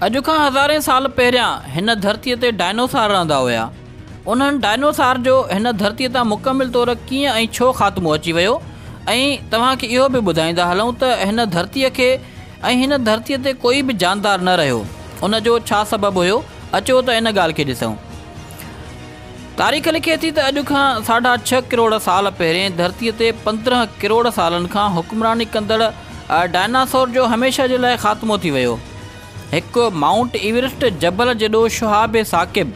अॼु खां हज़ारें साल पहिरियां हिन धरतीअ ते डायनोसार रहंदा हुया। उन्हनि डायनोसार जो हिन धरतीअ तां मुकमिल तौर कीअं ऐं छो ख़ात्मो अची वियो ऐं तव्हांखे इहो बि ॿुधाईंदा हलूं त हिन धरतीअ खे ऐं हिन धरतीअ ते कोई बि जानदार न रहियो, उन जो छा सबबु हुयो। अचो त इन ॻाल्हि खे ॾिसूं। तारीख़ लिखे थी त अॼु खां 6.5 करोड़ साल पहिरें धरतीअ ते 15 करोड़ सालनि खां हुक्मरानी कंदड़ डायनासोर जो हमेशह जे लाइ ख़ात्मो थी वियो। हिकु माउंट एवरेस्ट जबल जेॾो शुहाब साक़िब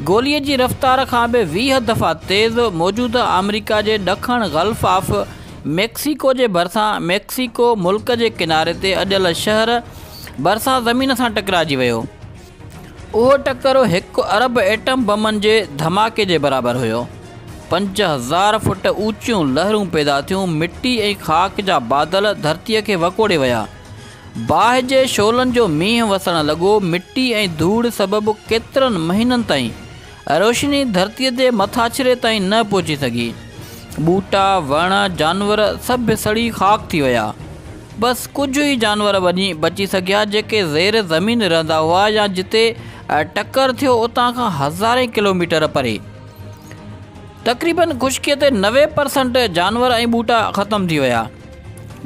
गोलीअ जी रफ़्तार खां बि 20 दफ़ा तेज़ मौजूदा अमेरिका जे ॾखण गल्फ ऑफ मैक्सिको जे भरिसां मैक्सिको मुल्क जे किनारे ते अॼल शहर भरिसां ज़मीन सां टकराइजी वियो। उहो टकरु 1 अरब एटम बमनि जे धमाके जे बराबरि हुयो। 5000 फुट ऊचियूं लहरूं पैदा थियूं। मिटी ऐं ख़ाक जा बादल धरतीअ खे वकोड़े विया। बाहि जे शोलनि जो मींहुं वसणु लॻो। मिटी ऐं धूड़ सबबु केतिरनि महीननि ताईं रोशनी धरतीअ ते मथाछिरे ताईं न पहुची सघी। ॿूटा वण जानवर सभु सड़ी ख़ाक थी विया। बसि कुझु ई जानवर बची सघिया जेके ज़ेर ज़मीन रहंदा हुआ या जिते टकर थियो उतां खां हज़ारें किलोमीटर परे। तक़रीबन ख़ुश्कीअ ते 90% जानवर ऐं ॿूटा ख़तम थी विया।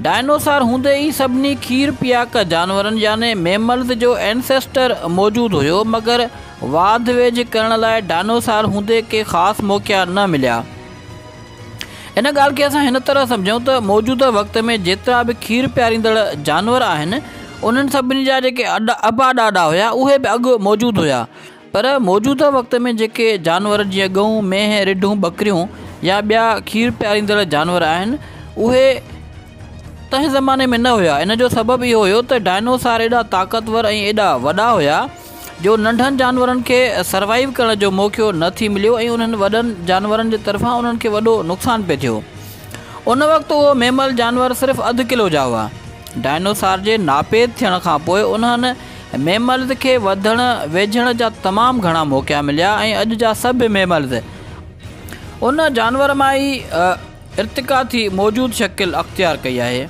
डायनोसार हूंदे ई सभिनी खीर पियाक जानवरनि याने मैमल्स जो एंसेस्टर मौजूदु हुयो, मगर वाध वेझ करण लाइ डायनोसार हूंदे के ख़ासि मौक़िया न मिलिया। इन ॻाल्हि खे असां हिन तरह सम्झूं त मौजूदा वक़्त में जेतिरा बि खीर पियारींदड़ जानवर आहिनि उन्हनि सभिनी जा जेके अबा ॾाॾा हुया उहे बि अॻु मौजूदु हुया, पर मौजूदा वक़्त में जेके जानवर जीअं गऊं मेंह रिढूं ॿकरियूं या ॿिया खीर पियारींदड़ जानवर आहिनि उहे तंहिं ज़माने में न हुया। इन जो सबबु इहो हुयो त डायनोसार एॾा ताक़तवर ऐं एॾा वॾा हुया जो नंढनि जानवरनि खे सर्वाइव करण जो मौक़ो न थी मिलियो ऐं उन्हनि वॾनि जानवरनि जे तरफ़ां उन्हनि खे वॾो नुक़सानु पियो थियो। उन वक़्तु उहो मैमल जानवर सिर्फ़ु अधु किलो जा हुआ। डायनोसार जे नापेद थियण खां पोइ उन्हनि मैमल्स खे वधण वेझण जा तमामु घणा मौक़ा मिलिया ऐं अॼु जा सभु मैमल्स उन जानवर मां ई इर्तिका थी मौजूदु शकिल अख़्तियार कई आहे।